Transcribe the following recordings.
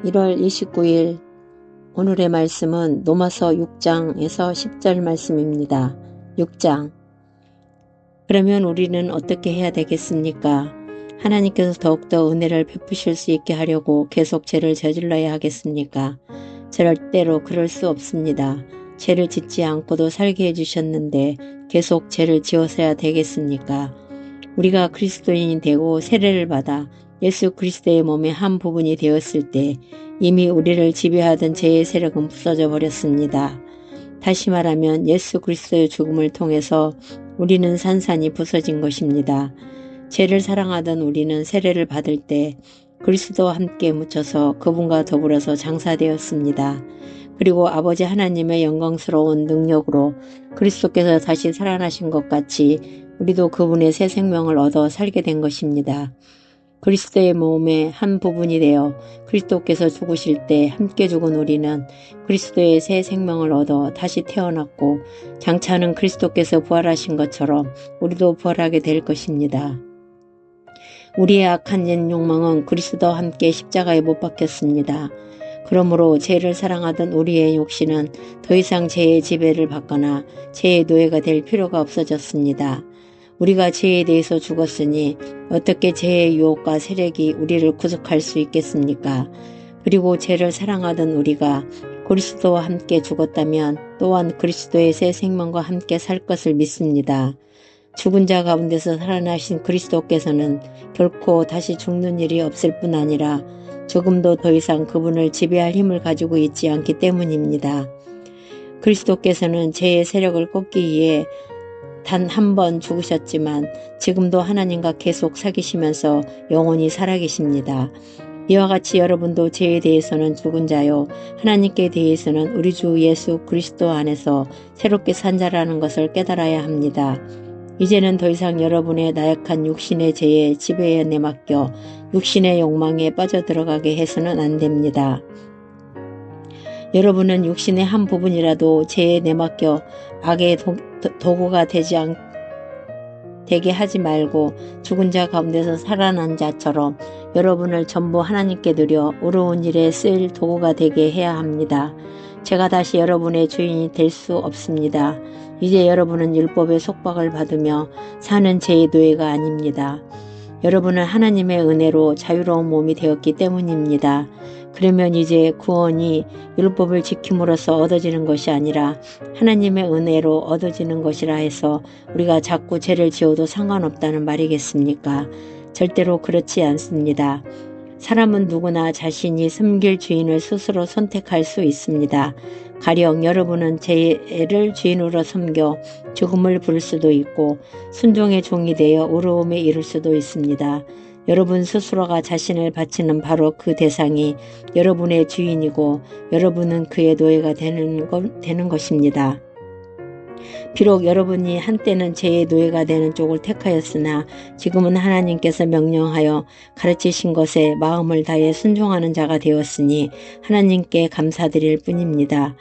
1월 29일 오늘의 말씀은 로마서 6장에서 10절 말씀입니다. 6장. 그러면 우리는 어떻게 해야 되겠습니까? 하나님께서 더욱더 은혜를 베푸실 수 있게 하려고 계속 죄를 저질러야 하겠습니까? 절대로 그럴 수 없습니다. 죄를 짓지 않고도 살게 해주셨는데 계속 죄를 지어서야 되겠습니까? 우리가 그리스도인이 되고 세례를 받아 예수 그리스도의 몸의 한 부분이 되었을 때 이미 우리를 지배하던 죄의 세력은 부서져 버렸습니다. 다시 말하면 예수 그리스도의 죽음을 통해서 우리는 산산이 부서진 것입니다. 죄를 사랑하던 우리는 세례를 받을 때 그리스도와 함께 묻혀서 그분과 더불어서 장사되었습니다. 그리고 아버지 하나님의 영광스러운 능력으로 그리스도께서 다시 살아나신 것 같이 우리도 그분의 새 생명을 얻어 살게 된 것입니다. 그리스도의 몸의 한 부분이 되어 그리스도께서 죽으실 때 함께 죽은 우리는 그리스도의 새 생명을 얻어 다시 태어났고 장차는 그리스도께서 부활하신 것처럼 우리도 부활하게 될 것입니다. 우리의 악한 옛 욕망은 그리스도와 함께 십자가에 못 박혔습니다. 그러므로 죄를 사랑하던 우리의 욕심은 더 이상 죄의 지배를 받거나 죄의 노예가 될 필요가 없어졌습니다. 우리가 죄에 대해서 죽었으니 어떻게 죄의 유혹과 세력이 우리를 구속할 수 있겠습니까? 그리고 죄를 사랑하던 우리가 그리스도와 함께 죽었다면 또한 그리스도의 새 생명과 함께 살 것을 믿습니다. 죽은 자 가운데서 살아나신 그리스도께서는 결코 다시 죽는 일이 없을 뿐 아니라 조금도 더 이상 그분을 지배할 힘을 가지고 있지 않기 때문입니다. 그리스도께서는 죄의 세력을 꺾기 위해 단 한 번 죽으셨지만 지금도 하나님과 계속 사귀시면서 영원히 살아계십니다. 이와 같이 여러분도 죄에 대해서는 죽은 자요 하나님께 대해서는 우리 주 예수 그리스도 안에서 새롭게 산 자라는 것을 깨달아야 합니다. 이제는 더 이상 여러분의 나약한 육신의 죄에 지배에 내맡겨 육신의 욕망에 빠져들어가게 해서는 안 됩니다. 여러분은 육신의 한 부분이라도 죄에 내맡겨 악의 도구가 되게 하지 말고 죽은 자 가운데서 살아난 자처럼 여러분을 전부 하나님께 드려 의로운 일에 쓰일 도구가 되게 해야 합니다. 제가 다시 여러분의 주인이 될 수 없습니다. 이제 여러분은 율법의 속박을 받으며 사는 죄의 노예가 아닙니다. 여러분은 하나님의 은혜로 자유로운 몸이 되었기 때문입니다. 그러면 이제 구원이 율법을 지킴으로써 얻어지는 것이 아니라 하나님의 은혜로 얻어지는 것이라 해서 우리가 자꾸 죄를 지어도 상관없다는 말이겠습니까? 절대로 그렇지 않습니다. 사람은 누구나 자신이 섬길 주인을 스스로 선택할 수 있습니다. 가령 여러분은 죄를 주인으로 섬겨 죽음을 부를 수도 있고 순종의 종이 되어 의로움에 이를 수도 있습니다. 여러분 스스로가 자신을 바치는 바로 그 대상이 여러분의 주인이고 여러분은 그의 노예가 되는 것입니다. 비록 여러분이 한때는 죄의 노예가 되는 쪽을 택하였으나 지금은 하나님께서 명령하여 가르치신 것에 마음을 다해 순종하는 자가 되었으니 하나님께 감사드릴 뿐입니다.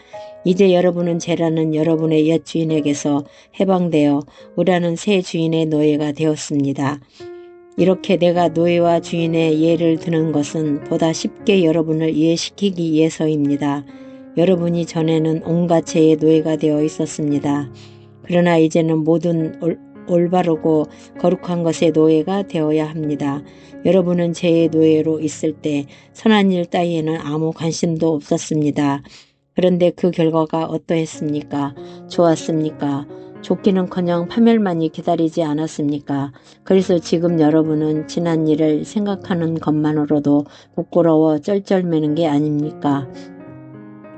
이제 여러분은 죄라는 여러분의 옛 주인에게서 해방되어 의라는 새 주인의 노예가 되었습니다. 이렇게 내가 노예와 주인의 예를 드는 것은 보다 쉽게 여러분을 이해시키기 위해서입니다. 여러분이 전에는 온갖 죄의 노예가 되어 있었습니다. 그러나 이제는 모든 올바르고 거룩한 것의 노예가 되어야 합니다. 여러분은 죄의 노예로 있을 때 선한 일 따위에는 아무 관심도 없었습니다. 그런데 그 결과가 어떠했습니까? 좋았습니까? 좋기는커녕 파멸만이 기다리지 않았습니까? 그래서 지금 여러분은 지난 일을 생각하는 것만으로도 부끄러워 쩔쩔매는 게 아닙니까?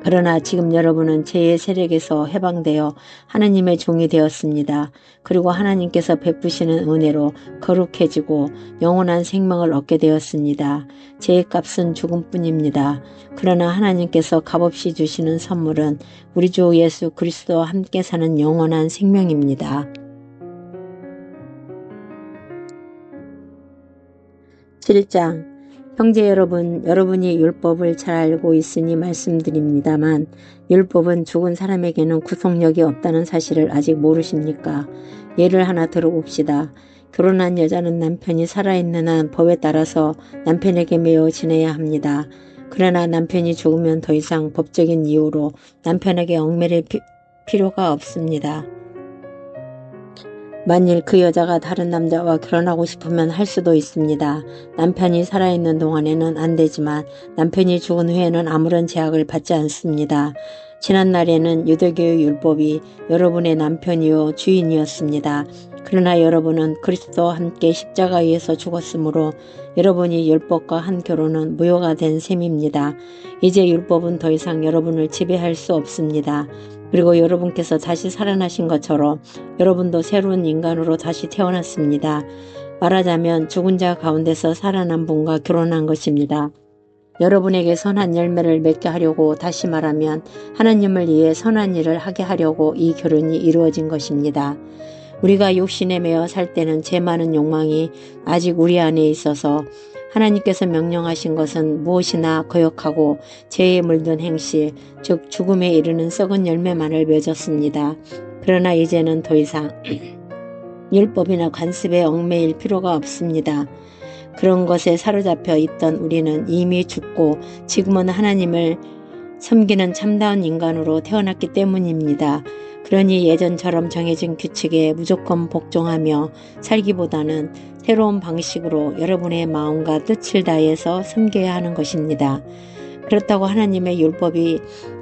그러나 지금 여러분은 죄의 세력에서 해방되어 하나님의 종이 되었습니다. 그리고 하나님께서 베푸시는 은혜로 거룩해지고 영원한 생명을 얻게 되었습니다. 죄의 값은 죽음뿐입니다. 그러나 하나님께서 값없이 주시는 선물은 우리 주 예수 그리스도와 함께 사는 영원한 생명입니다. 7장. 형제 여러분, 여러분이 율법을 잘 알고 있으니 말씀드립니다만 율법은 죽은 사람에게는 구속력이 없다는 사실을 아직 모르십니까? 예를 하나 들어봅시다. 결혼한 여자는 남편이 살아있는 한 법에 따라서 남편에게 매여 지내야 합니다. 그러나 남편이 죽으면 더 이상 법적인 이유로 남편에게 얽매일 필요가 없습니다. 만일 그 여자가 다른 남자와 결혼하고 싶으면 할 수도 있습니다. 남편이 살아있는 동안에는 안 되지만 남편이 죽은 후에는 아무런 제약을 받지 않습니다. 지난날에는 유대교의 율법이 여러분의 남편이요 주인이었습니다. 그러나 여러분은 그리스도와 함께 십자가에서 죽었으므로 여러분이 율법과 한 결혼은 무효가 된 셈입니다. 이제 율법은 더 이상 여러분을 지배할 수 없습니다. 그리고 여러분께서 다시 살아나신 것처럼 여러분도 새로운 인간으로 다시 태어났습니다. 말하자면 죽은 자 가운데서 살아난 분과 결혼한 것입니다. 여러분에게 선한 열매를 맺게 하려고, 다시 말하면 하나님을 위해 선한 일을 하게 하려고 이 결혼이 이루어진 것입니다. 우리가 욕심에 매여 살 때는 죄 많은 욕망이 아직 우리 안에 있어서 하나님께서 명령하신 것은 무엇이나 거역하고 죄에 물든 행실, 즉 죽음에 이르는 썩은 열매만을 맺었습니다. 그러나 이제는 더 이상 율법이나 관습에 얽매일 필요가 없습니다. 그런 것에 사로잡혀 있던 우리는 이미 죽고 지금은 하나님을 섬기는 참다운 인간으로 태어났기 때문입니다. 그러니 예전처럼 정해진 규칙에 무조건 복종하며 살기보다는 새로운 방식으로 여러분의 마음과 뜻을 다해서 섬겨야 하는 것입니다. 그렇다고 하나님의 율법이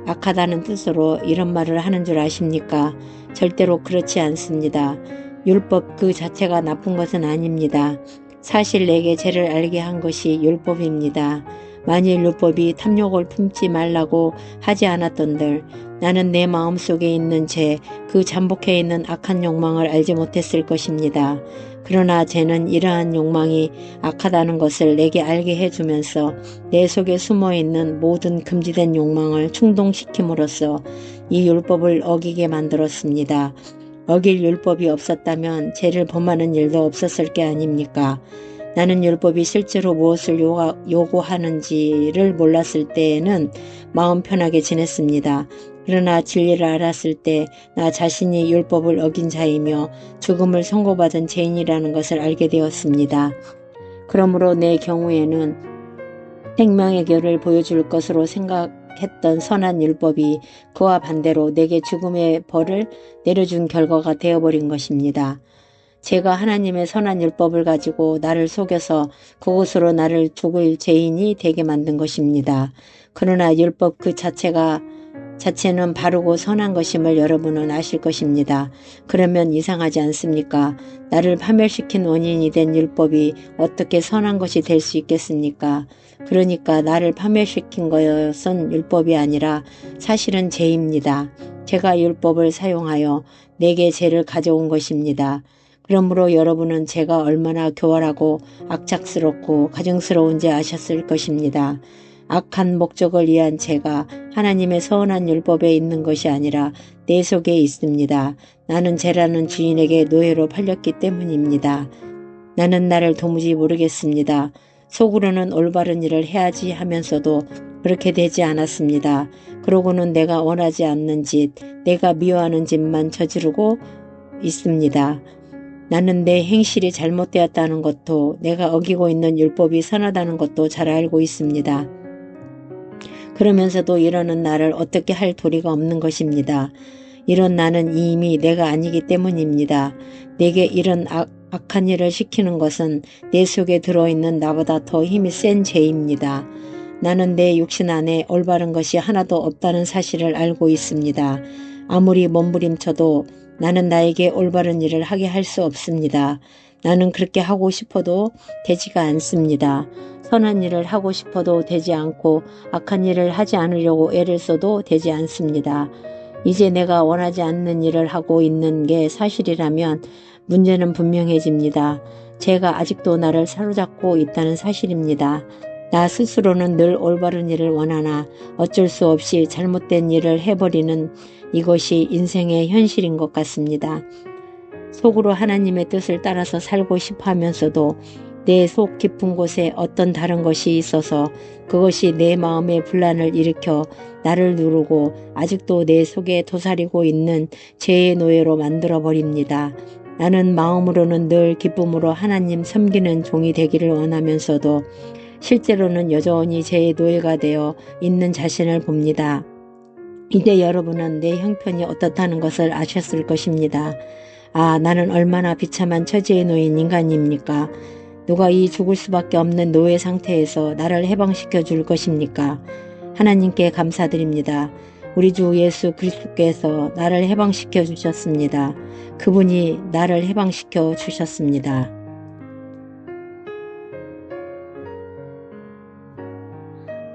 악하다는 뜻으로 이런 말을 하는 줄 아십니까? 절대로 그렇지 않습니다. 율법 그 자체가 나쁜 것은 아닙니다. 사실 내게 죄를 알게 한 것이 율법입니다. 만일 율법이 탐욕을 품지 말라고 하지 않았던들 나는 내 마음속에 있는 죄, 그 잠복해 있는 악한 욕망을 알지 못했을 것입니다. 그러나 죄는 이러한 욕망이 악하다는 것을 내게 알게 해주면서 내 속에 숨어있는 모든 금지된 욕망을 충동시킴으로써 이 율법을 어기게 만들었습니다. 어길 율법이 없었다면 죄를 범하는 일도 없었을 게 아닙니까? 나는 율법이 실제로 무엇을 요구하는지를 몰랐을 때에는 마음 편하게 지냈습니다. 그러나 진리를 알았을 때 나 자신이 율법을 어긴 자이며 죽음을 선고받은 죄인이라는 것을 알게 되었습니다. 그러므로 내 경우에는 생명의 길을 보여줄 것으로 생각했던 선한 율법이 그와 반대로 내게 죽음의 벌을 내려준 결과가 되어버린 것입니다. 제가 하나님의 선한 율법을 가지고 나를 속여서 그곳으로 나를 죽을 죄인이 되게 만든 것입니다. 그러나 율법 그 자체는 바르고 선한 것임을 여러분은 아실 것입니다. 그러면 이상하지 않습니까? 나를 파멸시킨 원인이 된 율법이 어떻게 선한 것이 될 수 있겠습니까? 그러니까 나를 파멸시킨 것은 율법이 아니라 사실은 죄입니다. 제가 율법을 사용하여 내게 죄를 가져온 것입니다. 그러므로 여러분은 제가 얼마나 교활하고 악착스럽고 가증스러운지 아셨을 것입니다. 악한 목적을 위한 죄가 하나님의 선한 율법에 있는 것이 아니라 내 속에 있습니다. 나는 죄라는 주인에게 노예로 팔렸기 때문입니다. 나는 나를 도무지 모르겠습니다. 속으로는 올바른 일을 해야지 하면서도 그렇게 되지 않았습니다. 그러고는 내가 원하지 않는 짓, 내가 미워하는 짓만 저지르고 있습니다. 나는 내 행실이 잘못되었다는 것도 내가 어기고 있는 율법이 선하다는 것도 잘 알고 있습니다. 그러면서도 이러는 나를 어떻게 할 도리가 없는 것입니다. 이런 나는 이미 내가 아니기 때문입니다. 내게 이런 악한 일을 시키는 것은 내 속에 들어있는 나보다 더 힘이 센 죄입니다. 나는 내 육신 안에 올바른 것이 하나도 없다는 사실을 알고 있습니다. 아무리 몸부림쳐도 나는 나에게 올바른 일을 하게 할 수 없습니다. 나는 그렇게 하고 싶어도 되지가 않습니다. 선한 일을 하고 싶어도 되지 않고 악한 일을 하지 않으려고 애를 써도 되지 않습니다. 이제 내가 원하지 않는 일을 하고 있는 게 사실이라면 문제는 분명해집니다. 제가 아직도 나를 사로잡고 있다는 사실입니다. 나 스스로는 늘 올바른 일을 원하나 어쩔 수 없이 잘못된 일을 해버리는 이것이 인생의 현실인 것 같습니다. 속으로 하나님의 뜻을 따라서 살고 싶어 하면서도 내 속 깊은 곳에 어떤 다른 것이 있어서 그것이 내 마음의 분란을 일으켜 나를 누르고 아직도 내 속에 도사리고 있는 죄의 노예로 만들어버립니다. 나는 마음으로는 늘 기쁨으로 하나님 섬기는 종이 되기를 원하면서도 실제로는 여전히 죄의 노예가 되어 있는 자신을 봅니다. 이제 여러분은 내 형편이 어떻다는 것을 아셨을 것입니다. 아, 나는 얼마나 비참한 처지에 놓인 인간입니까? 누가 이 죽을 수밖에 없는 노예 상태에서 나를 해방시켜 줄 것입니까? 하나님께 감사드립니다. 우리 주 예수 그리스도께서 나를 해방시켜 주셨습니다. 그분이 나를 해방시켜 주셨습니다.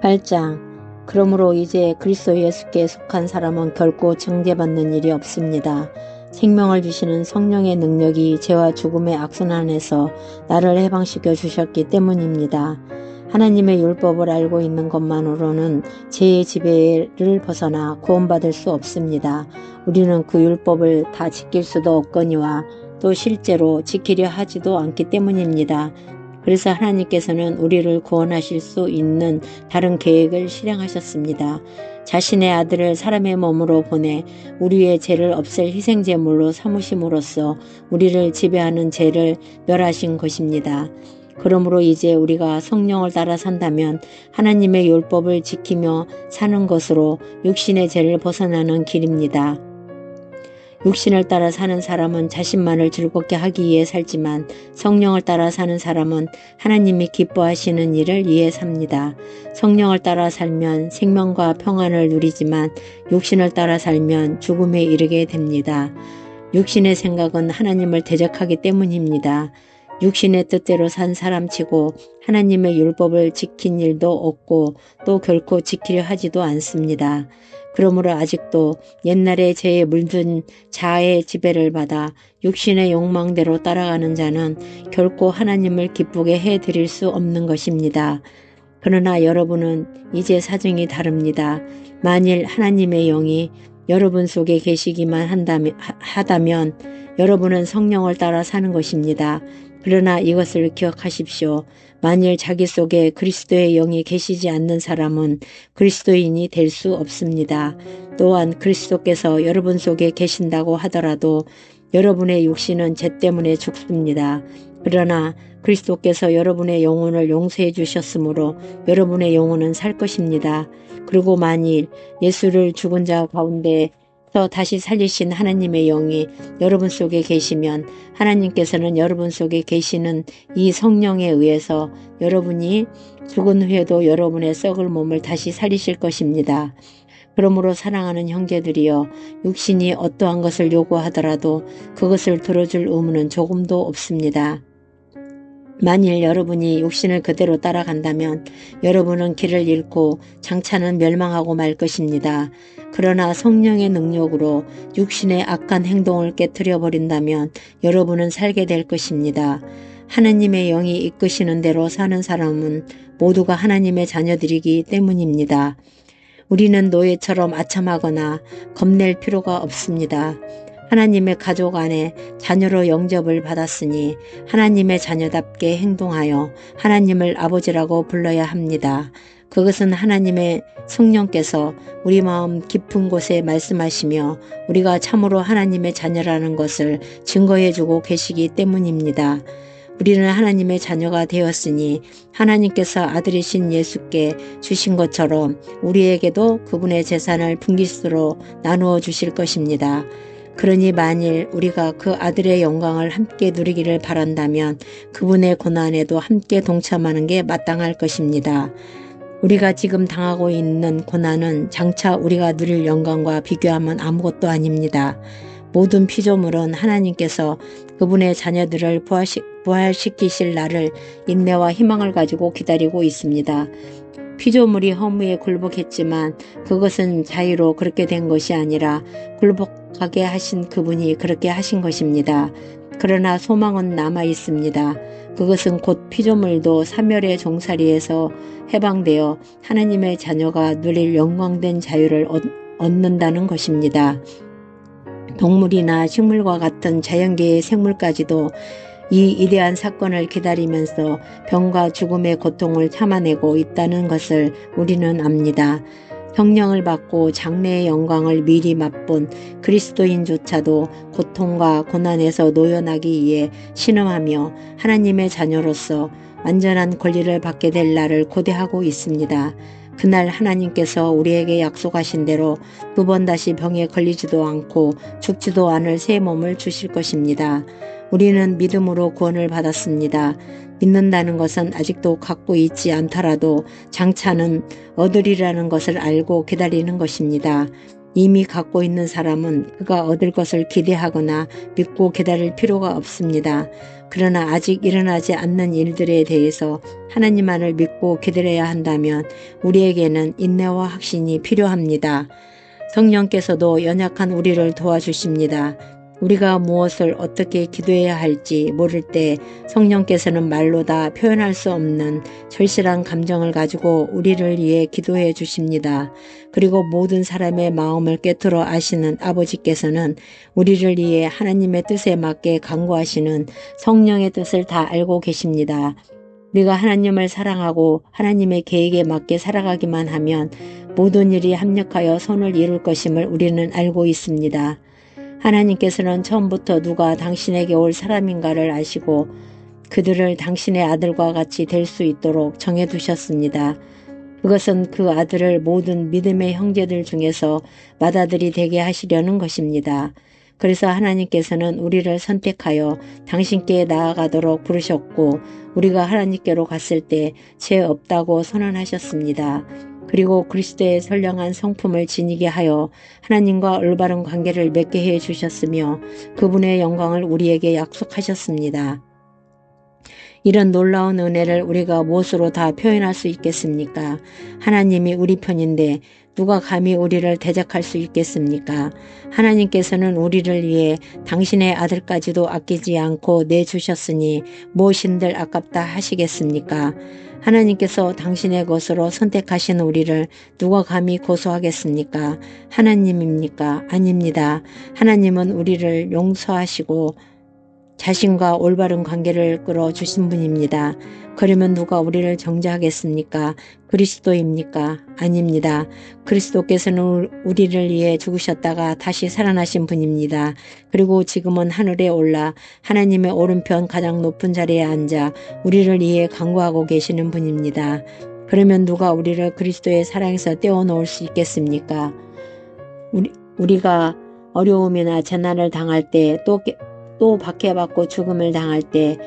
8장. 그러므로 이제 그리스도 예수께 속한 사람은 결코 정죄받는 일이 없습니다. 생명을 주시는 성령의 능력이 죄와 죽음의 악순 안에서 나를 해방시켜 주셨기 때문입니다. 하나님의 율법을 알고 있는 것만으로는 죄의 지배를 벗어나 구원받을 수 없습니다. 우리는 그 율법을 다 지킬 수도 없거니와 또 실제로 지키려 하지도 않기 때문입니다. 그래서 하나님께서는 우리를 구원하실 수 있는 다른 계획을 실행하셨습니다. 자신의 아들을 사람의 몸으로 보내 우리의 죄를 없앨 희생제물로 삼으심으로써 우리를 지배하는 죄를 멸하신 것입니다. 그러므로 이제 우리가 성령을 따라 산다면 하나님의 율법을 지키며 사는 것으로 육신의 죄를 벗어나는 길입니다. 육신을 따라 사는 사람은 자신만을 즐겁게 하기 위해 살지만 성령을 따라 사는 사람은 하나님이 기뻐하시는 일을 위해 삽니다. 성령을 따라 살면 생명과 평안을 누리지만 육신을 따라 살면 죽음에 이르게 됩니다. 육신의 생각은 하나님을 대적하기 때문입니다. 육신의 뜻대로 산 사람치고 하나님의 율법을 지킨 일도 없고 또 결코 지키려 하지도 않습니다. 그러므로 아직도 옛날에 죄에 물든 자아의 지배를 받아 육신의 욕망대로 따라가는 자는 결코 하나님을 기쁘게 해드릴 수 없는 것입니다. 그러나 여러분은 이제 사정이 다릅니다. 만일 하나님의 영이 여러분 속에 계시기만 하다면 여러분은 성령을 따라 사는 것입니다. 그러나 이것을 기억하십시오. 만일 자기 속에 그리스도의 영이 계시지 않는 사람은 그리스도인이 될 수 없습니다. 또한 그리스도께서 여러분 속에 계신다고 하더라도 여러분의 육신은 죄 때문에 죽습니다. 그러나 그리스도께서 여러분의 영혼을 용서해 주셨으므로 여러분의 영혼은 살 것입니다. 그리고 만일 예수를 죽은 자 가운데 다시 살리신 하나님의 영이 여러분 속에 계시면 하나님께서는 여러분 속에 계시는 이 성령에 의해서 여러분이 죽은 후에도 여러분의 썩을 몸을 다시 살리실 것입니다. 그러므로 사랑하는 형제들이여, 육신이 어떠한 것을 요구하더라도 그것을 들어줄 의무는 조금도 없습니다. 만일 여러분이 육신을 그대로 따라간다면 여러분은 길을 잃고 장차는 멸망하고 말 것입니다. 그러나 성령의 능력으로 육신의 악한 행동을 깨트려 버린다면 여러분은 살게 될 것입니다. 하나님의 영이 이끄시는 대로 사는 사람은 모두가 하나님의 자녀들이기 때문입니다. 우리는 노예처럼 아첨하거나 겁낼 필요가 없습니다. 하나님의 가족 안에 자녀로 영접을 받았으니 하나님의 자녀답게 행동하여 하나님을 아버지라고 불러야 합니다. 그것은 하나님의 성령께서 우리 마음 깊은 곳에 말씀하시며 우리가 참으로 하나님의 자녀라는 것을 증거해주고 계시기 때문입니다. 우리는 하나님의 자녀가 되었으니 하나님께서 아들이신 예수께 주신 것처럼 우리에게도 그분의 재산을 분깃으로 나누어 주실 것입니다. 그러니 만일 우리가 그 아들의 영광을 함께 누리기를 바란다면 그분의 고난에도 함께 동참하는 게 마땅할 것입니다. 우리가 지금 당하고 있는 고난은 장차 우리가 누릴 영광과 비교하면 아무것도 아닙니다. 모든 피조물은 하나님께서 그분의 자녀들을 부활시키실 날을 인내와 희망을 가지고 기다리고 있습니다. 피조물이 허무에 굴복했지만 그것은 자유로 그렇게 된 것이 아니라 굴복하게 하신 그분이 그렇게 하신 것입니다. 그러나 소망은 남아 있습니다. 그것은 곧 피조물도 사멸의 종살이에서 해방되어 하나님의 자녀가 누릴 영광된 자유를 얻는다는 것입니다. 동물이나 식물과 같은 자연계의 생물까지도 이 이대한 사건을 기다리면서 병과 죽음의 고통을 참아내고 있다는 것을 우리는 압니다. 성령을 받고 장래의 영광을 미리 맛본 그리스도인조차도 고통과 고난에서 노연하기 위해 신음하며 하나님의 자녀로서 완전한 권리를 받게 될 날을 고대하고 있습니다. 그날 하나님께서 우리에게 약속하신 대로 두 번 다시 병에 걸리지도 않고 죽지도 않을 새 몸을 주실 것입니다. 우리는 믿음으로 구원을 받았습니다. 믿는다는 것은 아직도 갖고 있지 않더라도 장차는 얻으리라는 것을 알고 기다리는 것입니다. 이미 갖고 있는 사람은 그가 얻을 것을 기대하거나 믿고 기다릴 필요가 없습니다. 그러나 아직 일어나지 않는 일들에 대해서 하나님만을 믿고 기다려야 한다면 우리에게는 인내와 확신이 필요합니다. 성령께서도 연약한 우리를 도와주십니다. 우리가 무엇을 어떻게 기도해야 할지 모를 때 성령께서는 말로 다 표현할 수 없는 절실한 감정을 가지고 우리를 위해 기도해 주십니다. 그리고 모든 사람의 마음을 꿰뚫어 아시는 아버지께서는 우리를 위해 하나님의 뜻에 맞게 간구하시는 성령의 뜻을 다 알고 계십니다. 우리가 하나님을 사랑하고 하나님의 계획에 맞게 살아가기만 하면 모든 일이 합력하여 선을 이룰 것임을 우리는 알고 있습니다. 하나님께서는 처음부터 누가 당신에게 올 사람인가를 아시고 그들을 당신의 아들과 같이 될 수 있도록 정해두셨습니다. 그것은 그 아들을 모든 믿음의 형제들 중에서 맏아들이 되게 하시려는 것입니다. 그래서 하나님께서는 우리를 선택하여 당신께 나아가도록 부르셨고 우리가 하나님께로 갔을 때 죄 없다고 선언하셨습니다. 그리고 그리스도의 선량한 성품을 지니게 하여 하나님과 올바른 관계를 맺게 해 주셨으며 그분의 영광을 우리에게 약속하셨습니다. 이런 놀라운 은혜를 우리가 무엇으로 다 표현할 수 있겠습니까? 하나님이 우리 편인데 누가 감히 우리를 대적할 수 있겠습니까? 하나님께서는 우리를 위해 당신의 아들까지도 아끼지 않고 내주셨으니 무엇인들 아깝다 하시겠습니까? 하나님께서 당신의 것으로 선택하신 우리를 누가 감히 고소하겠습니까? 하나님입니까? 아닙니다. 하나님은 우리를 용서하시고 자신과 올바른 관계를 끌어주신 분입니다. 그러면 누가 우리를 정죄하겠습니까? 그리스도입니까? 아닙니다. 그리스도께서는 우리를 위해 죽으셨다가 다시 살아나신 분입니다. 그리고 지금은 하늘에 올라 하나님의 오른편 가장 높은 자리에 앉아 우리를 위해 간구하고 계시는 분입니다. 그러면 누가 우리를 그리스도의 사랑에서 떼어놓을 수 있겠습니까? 우리가 어려움이나 재난을 당할 때 또 박해받고 죽음을 당할 때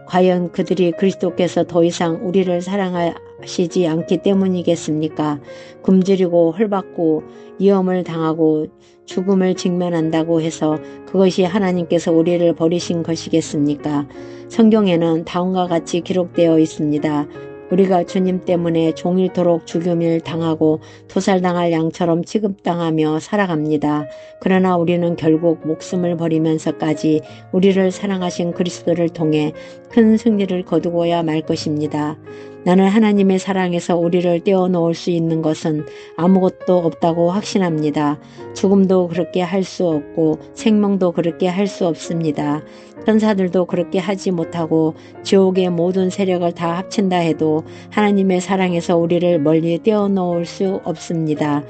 과연 그들이 그리스도께서 더 이상 우리를 사랑하시지 않기 때문이겠습니까? 굶주리고 헐받고 위험을 당하고 죽음을 직면한다고 해서 그것이 하나님께서 우리를 버리신 것이겠습니까? 성경에는 다음과 같이 기록되어 있습니다. 우리가 주님 때문에 종일토록 죽임을 당하고 도살당할 양처럼 취급당하며 살아갑니다. 그러나 우리는 결국 목숨을 버리면서까지 우리를 사랑하신 그리스도를 통해 큰 승리를 거두고야 말 것입니다. 나는 하나님의 사랑에서 우리를 떼어놓을 수 있는 것은 아무것도 없다고 확신합니다. 죽음도 그렇게 할 수 없고 생명도 그렇게 할 수 없습니다. 천사들도 그렇게 하지 못하고 지옥의 모든 세력을 다 합친다 해도 하나님의 사랑에서 우리를 멀리 떼어놓을 수 없습니다.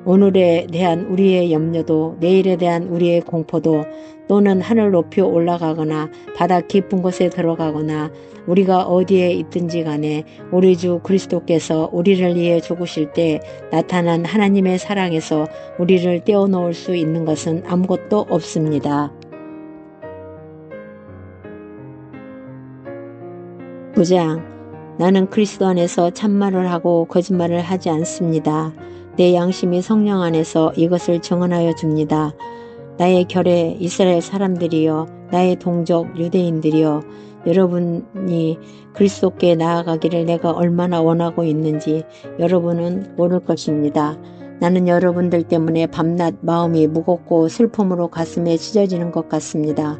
오늘에 대한 우리의 염려도 내일에 대한 우리의 공포도 또는 하늘 높이 올라가거나 바다 깊은 곳에 들어가거나 우리가 어디에 있든지 간에 우리 주 그리스도께서 우리를 위해 죽으실 때 나타난 하나님의 사랑에서 우리를 떼어놓을 수 있는 것은 아무것도 없습니다. 9장 나는 그리스도 안에서 참말을 하고 거짓말을 하지 않습니다. 내 양심이 성령 안에서 이것을 증언하여 줍니다. 나의 결의 이스라엘 사람들이여 나의 동족 유대인들이여 여러분이 그리스도께 나아가기를 내가 얼마나 원하고 있는지 여러분은 모를 것입니다. 나는 여러분들 때문에 밤낮 마음이 무겁고 슬픔으로 가슴에 찢어지는 것 같습니다.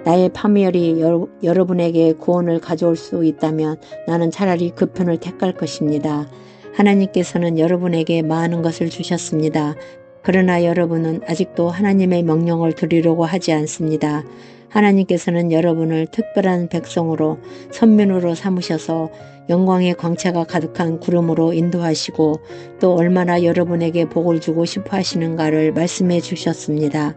나의 파멸이 여러분에게 구원을 가져올 수 있다면 나는 차라리 그 편을 택할 것입니다. 하나님께서는 여러분에게 많은 것을 주셨습니다. 그러나 여러분은 아직도 하나님의 명령을 들으려고 하지 않습니다. 하나님께서는 여러분을 특별한 백성으로 선민으로 삼으셔서 영광의 광채가 가득한 구름으로 인도하시고 또 얼마나 여러분에게 복을 주고 싶어 하시는가를 말씀해 주셨습니다.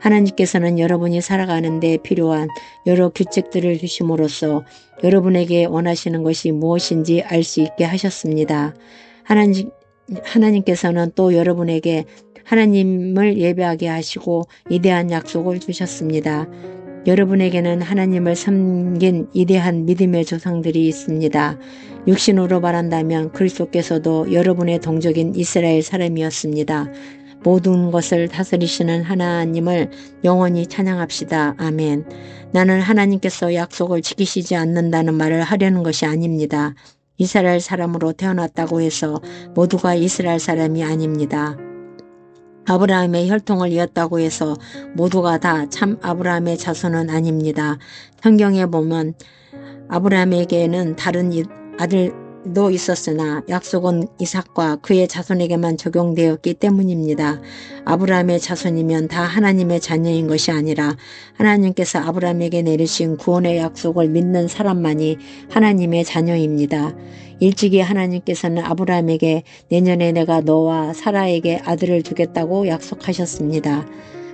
하나님께서는 여러분이 살아가는 데 필요한 여러 규칙들을 주심으로써 여러분에게 원하시는 것이 무엇인지 알 수 있게 하셨습니다. 하나님께서는 또 여러분에게 하나님을 예배하게 하시고 위대한 약속을 주셨습니다. 여러분에게는 하나님을 섬긴 위대한 믿음의 조상들이 있습니다. 육신으로 말한다면 그리스도께서도 여러분의 동족인 이스라엘 사람이었습니다. 모든 것을 다스리시는 하나님을 영원히 찬양합시다. 아멘. 나는 하나님께서 약속을 지키시지 않는다는 말을 하려는 것이 아닙니다. 이스라엘 사람으로 태어났다고 해서 모두가 이스라엘 사람이 아닙니다. 아브라함의 혈통을 이었다고 해서 모두가 다 참 아브라함의 자손은 아닙니다. 성경에 보면 아브라함에게는 다른 아들도 있었으나 약속은 이삭과 그의 자손에게만 적용되었기 때문입니다. 아브라함의 자손이면 다 하나님의 자녀인 것이 아니라 하나님께서 아브라함에게 내리신 구원의 약속을 믿는 사람만이 하나님의 자녀입니다. 일찍이 하나님께서는 아브라함에게 내년에 내가 너와 사라에게 아들을 주겠다고 약속하셨습니다.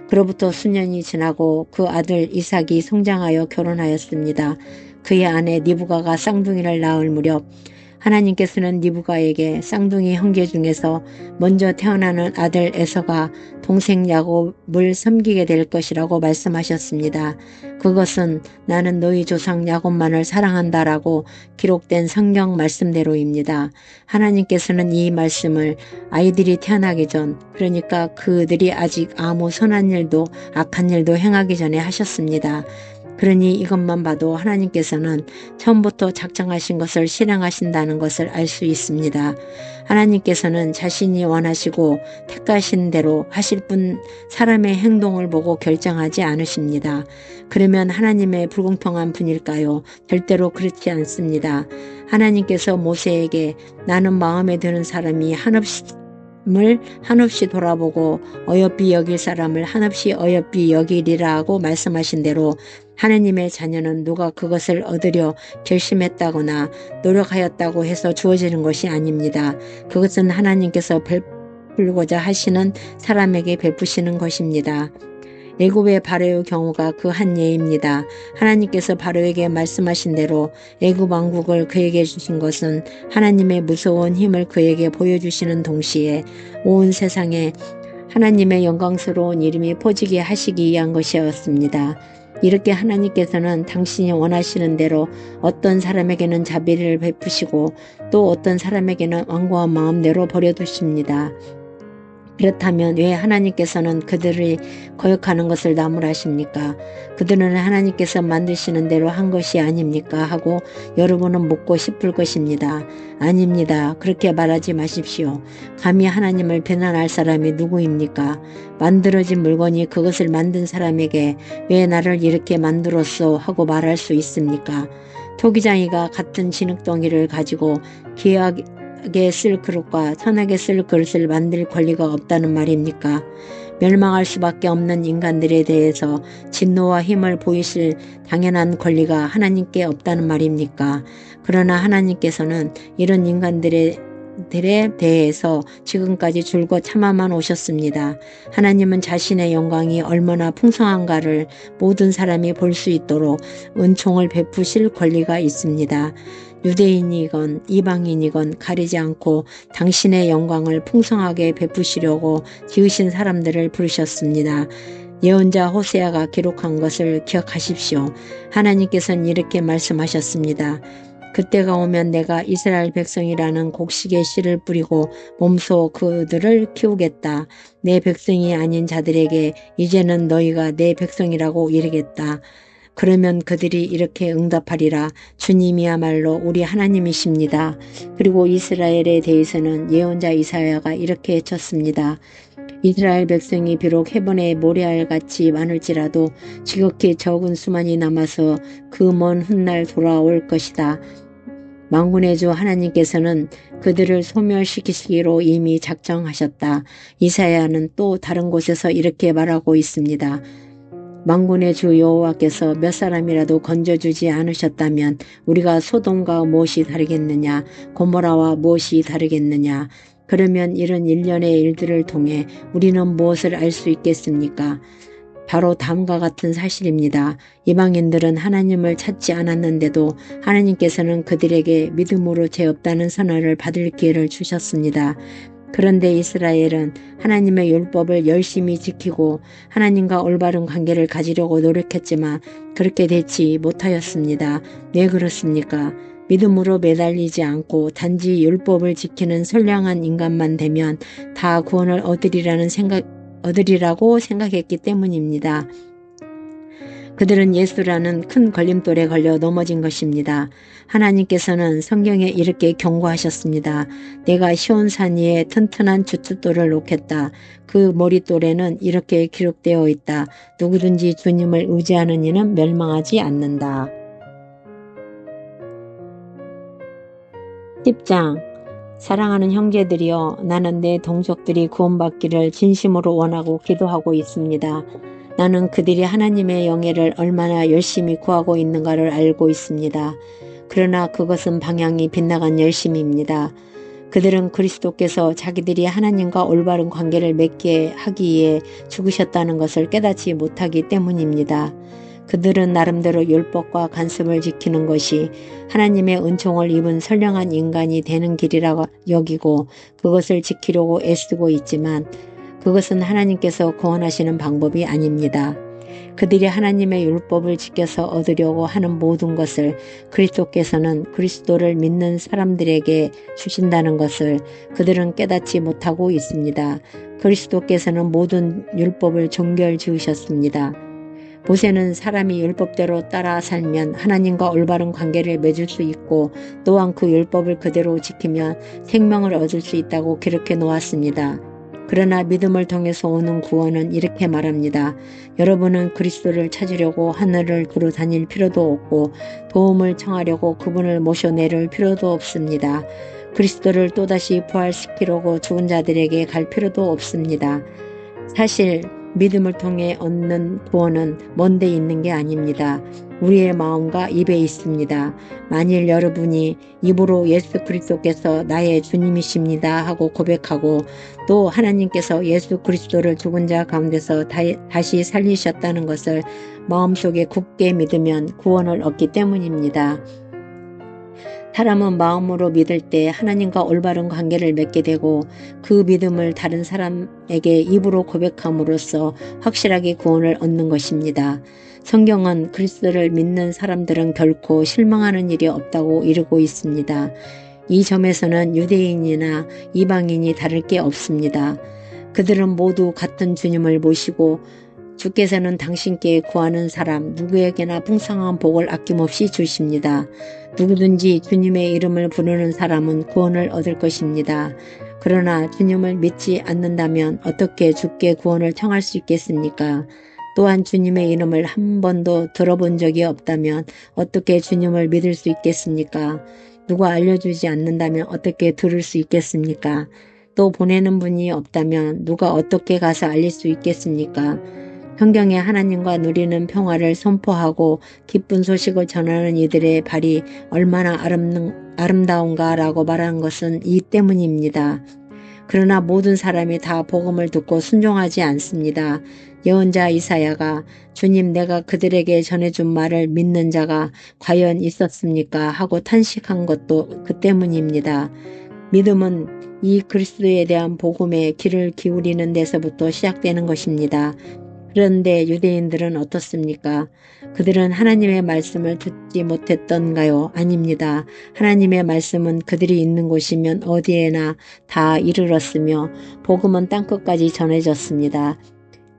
그로부터 수년이 지나고 그 아들 이삭이 성장하여 결혼하였습니다. 그의 아내 리브가가 쌍둥이를 낳을 무렵 하나님께서는 리브가에게 쌍둥이 형제 중에서 먼저 태어나는 아들 에서가 동생 야곱을 섬기게 될 것이라고 말씀하셨습니다. 그것은 나는 너희 조상 야곱만을 사랑한다라고 기록된 성경 말씀대로입니다. 하나님께서는 이 말씀을 아이들이 태어나기 전, 그러니까 그들이 아직 아무 선한 일도 악한 일도 행하기 전에 하셨습니다. 그러니 이것만 봐도 하나님께서는 처음부터 작정하신 것을 실행하신다는 것을 알 수 있습니다. 하나님께서는 자신이 원하시고 택하신 대로 하실 뿐 사람의 행동을 보고 결정하지 않으십니다. 그러면 하나님의 불공평한 분일까요? 절대로 그렇지 않습니다. 하나님께서 모세에게 나는 마음에 드는 사람이 한없이 돌아보고 어여삐 여길 사람을 한없이 어여삐 여기리라고 말씀하신 대로 하나님의 자녀는 누가 그것을 얻으려 결심했다거나 노력하였다고 해서 주어지는 것이 아닙니다. 그것은 하나님께서 베풀고자 하시는 사람에게 베푸시는 것입니다. 애굽의 바로의 경우가 그 한 예입니다. 하나님께서 바로에게 말씀하신 대로 애굽 왕국을 그에게 주신 것은 하나님의 무서운 힘을 그에게 보여주시는 동시에 온 세상에 하나님의 영광스러운 이름이 퍼지게 하시기 위한 것이었습니다. 이렇게 하나님께서는 당신이 원하시는 대로 어떤 사람에게는 자비를 베푸시고 또 어떤 사람에게는 완고한 마음대로 버려두십니다. 그렇다면 왜 하나님께서는 그들이 거역하는 것을 나무라십니까? 그들은 하나님께서 만드시는 대로 한 것이 아닙니까? 하고 여러분은 묻고 싶을 것입니다. 아닙니다. 그렇게 말하지 마십시오. 감히 하나님을 비난할 사람이 누구입니까? 만들어진 물건이 그것을 만든 사람에게 왜 나를 이렇게 만들었소? 하고 말할 수 있습니까? 토기장이가 같은 진흙덩이를 가지고 귀하게 쓸 그릇과 천하게 쓸 그릇을 만들 권리가 없다는 말입니까? 멸망할 수밖에 없는 인간들에 대해서 진노와 힘을 보이실 당연한 권리가 하나님께 없다는 말입니까? 그러나 하나님께서는 이런 인간들에 대해서 지금까지 줄곧 참아만 오셨습니다. 하나님은 자신의 영광이 얼마나 풍성한가를 모든 사람이 볼 수 있도록 은총을 베푸실 권리가 있습니다. 유대인이건 이방인이건 가리지 않고 당신의 영광을 풍성하게 베푸시려고 지으신 사람들을 부르셨습니다. 예언자 호세아가 기록한 것을 기억하십시오. 하나님께서는 이렇게 말씀하셨습니다. 그때가 오면 내가 이스라엘 백성이라는 곡식의 씨를 뿌리고 몸소 그들을 키우겠다. 내 백성이 아닌 자들에게 이제는 너희가 내 백성이라고 이르겠다. 그러면 그들이 이렇게 응답하리라. 주님이야말로 우리 하나님이십니다. 그리고 이스라엘에 대해서는 예언자 이사야가 이렇게 외쳤습니다. 이스라엘 백성이 비록 해변의 모래알같이 많을지라도 지극히 적은 수만이 남아서 그 먼 훗날 돌아올 것이다. 만군의 주 하나님께서는 그들을 소멸시키시기로 이미 작정하셨다. 이사야는 또 다른 곳에서 이렇게 말하고 있습니다. 만군의 주 여호와께서 몇 사람이라도 건져주지 않으셨다면 우리가 소돔과 무엇이 다르겠느냐, 고모라와 무엇이 다르겠느냐. 그러면 이런 일련의 일들을 통해 우리는 무엇을 알 수 있겠습니까? 바로 다음과 같은 사실입니다. 이방인들은 하나님을 찾지 않았는데도 하나님께서는 그들에게 믿음으로 죄 없다는 선언을 받을 기회를 주셨습니다. 그런데 이스라엘은 하나님의 율법을 열심히 지키고 하나님과 올바른 관계를 가지려고 노력했지만 그렇게 되지 못하였습니다. 왜 그렇습니까? 믿음으로 매달리지 않고 단지 율법을 지키는 선량한 인간만 되면 다 구원을 얻으리라고 생각했기 때문입니다. 그들은 예수라는 큰 걸림돌에 걸려 넘어진 것입니다. 하나님께서는 성경에 이렇게 경고하셨습니다. 내가 시온산 위에 튼튼한 주춧돌을 놓겠다. 그 머릿돌에는 이렇게 기록되어 있다. 누구든지 주님을 의지하는 이는 멸망하지 않는다. 10장 사랑하는 형제들이여, 나는 내 동족들이 구원받기를 진심으로 원하고 기도하고 있습니다. 나는 그들이 하나님의 영예를 얼마나 열심히 구하고 있는가를 알고 있습니다. 그러나 그것은 방향이 빗나간 열심입니다. 그들은 그리스도께서 자기들이 하나님과 올바른 관계를 맺게 하기 위해 죽으셨다는 것을 깨닫지 못하기 때문입니다. 그들은 나름대로 율법과 관습을 지키는 것이 하나님의 은총을 입은 선량한 인간이 되는 길이라고 여기고 그것을 지키려고 애쓰고 있지만 그것은 하나님께서 구원하시는 방법이 아닙니다. 그들이 하나님의 율법을 지켜서 얻으려고 하는 모든 것을 그리스도께서는 그리스도를 믿는 사람들에게 주신다는 것을 그들은 깨닫지 못하고 있습니다. 그리스도께서는 모든 율법을 종결 지으셨습니다. 모세는 사람이 율법대로 따라 살면 하나님과 올바른 관계를 맺을 수 있고 또한 그 율법을 그대로 지키면 생명을 얻을 수 있다고 기록해 놓았습니다. 그러나 믿음을 통해서 오는 구원은 이렇게 말합니다. 여러분은 그리스도를 찾으려고 하늘을 두루 다닐 필요도 없고 도움을 청하려고 그분을 모셔내릴 필요도 없습니다. 그리스도를 또다시 부활시키려고 죽은 자들에게 갈 필요도 없습니다. 사실 믿음을 통해 얻는 구원은 먼 데 있는 게 아닙니다. 우리의 마음과 입에 있습니다. 만일 여러분이 입으로 예수 그리스도께서 나의 주님이십니다 하고 고백하고 또 하나님께서 예수 그리스도를 죽은 자 가운데서 다시 살리셨다는 것을 마음속에 굳게 믿으면 구원을 얻기 때문입니다. 사람은 마음으로 믿을 때 하나님과 올바른 관계를 맺게 되고 그 믿음을 다른 사람에게 입으로 고백함으로써 확실하게 구원을 얻는 것입니다. 성경은 그리스도를 믿는 사람들은 결코 실망하는 일이 없다고 이르고 있습니다. 이 점에서는 유대인이나 이방인이 다를 게 없습니다. 그들은 모두 같은 주님을 모시고 주께서는 당신께 구하는 사람 누구에게나 풍성한 복을 아낌없이 주십니다. 누구든지 주님의 이름을 부르는 사람은 구원을 얻을 것입니다. 그러나 주님을 믿지 않는다면 어떻게 주께 구원을 청할 수 있겠습니까? 또한 주님의 이름을 한 번도 들어본 적이 없다면 어떻게 주님을 믿을 수 있겠습니까? 누가 알려주지 않는다면 어떻게 들을 수 있겠습니까? 또 보내는 분이 없다면 누가 어떻게 가서 알릴 수 있겠습니까? 성경에 하나님과 누리는 평화를 선포하고 기쁜 소식을 전하는 이들의 발이 얼마나 아름다운가라고 말하는 것은 이 때문입니다. 그러나 모든 사람이 다 복음을 듣고 순종하지 않습니다. 예언자 이사야가 주님 내가 그들에게 전해준 말을 믿는 자가 과연 있었습니까? 하고 탄식한 것도 그 때문입니다. 믿음은 이 그리스도에 대한 복음에 귀를 기울이는 데서부터 시작되는 것입니다. 그런데 유대인들은 어떻습니까? 그들은 하나님의 말씀을 듣지 못했던가요? 아닙니다. 하나님의 말씀은 그들이 있는 곳이면 어디에나 다 이르렀으며 복음은 땅끝까지 전해졌습니다.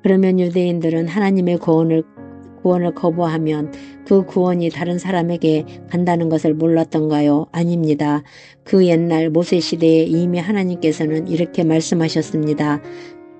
그러면 유대인들은 하나님의 구원을 거부하면 그 구원이 다른 사람에게 간다는 것을 몰랐던가요? 아닙니다. 그 옛날 모세 시대에 이미 하나님께서는 이렇게 말씀하셨습니다.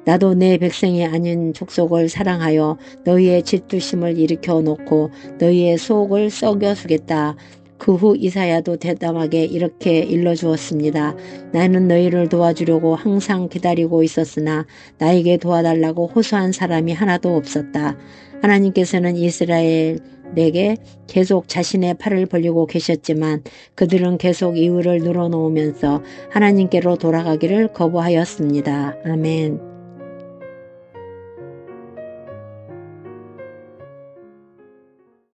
나도 내 백성이 아닌 족속을 사랑하여 너희의 질투심을 일으켜 놓고 너희의 속을 썩여 주겠다. 그 후 이사야도 대담하게 이렇게 일러주었습니다. 나는 너희를 도와주려고 항상 기다리고 있었으나 나에게 도와달라고 호소한 사람이 하나도 없었다. 하나님께서는 이스라엘에게 계속 자신의 팔을 벌리고 계셨지만 그들은 계속 이유를 늘어놓으면서 하나님께로 돌아가기를 거부하였습니다. 아멘.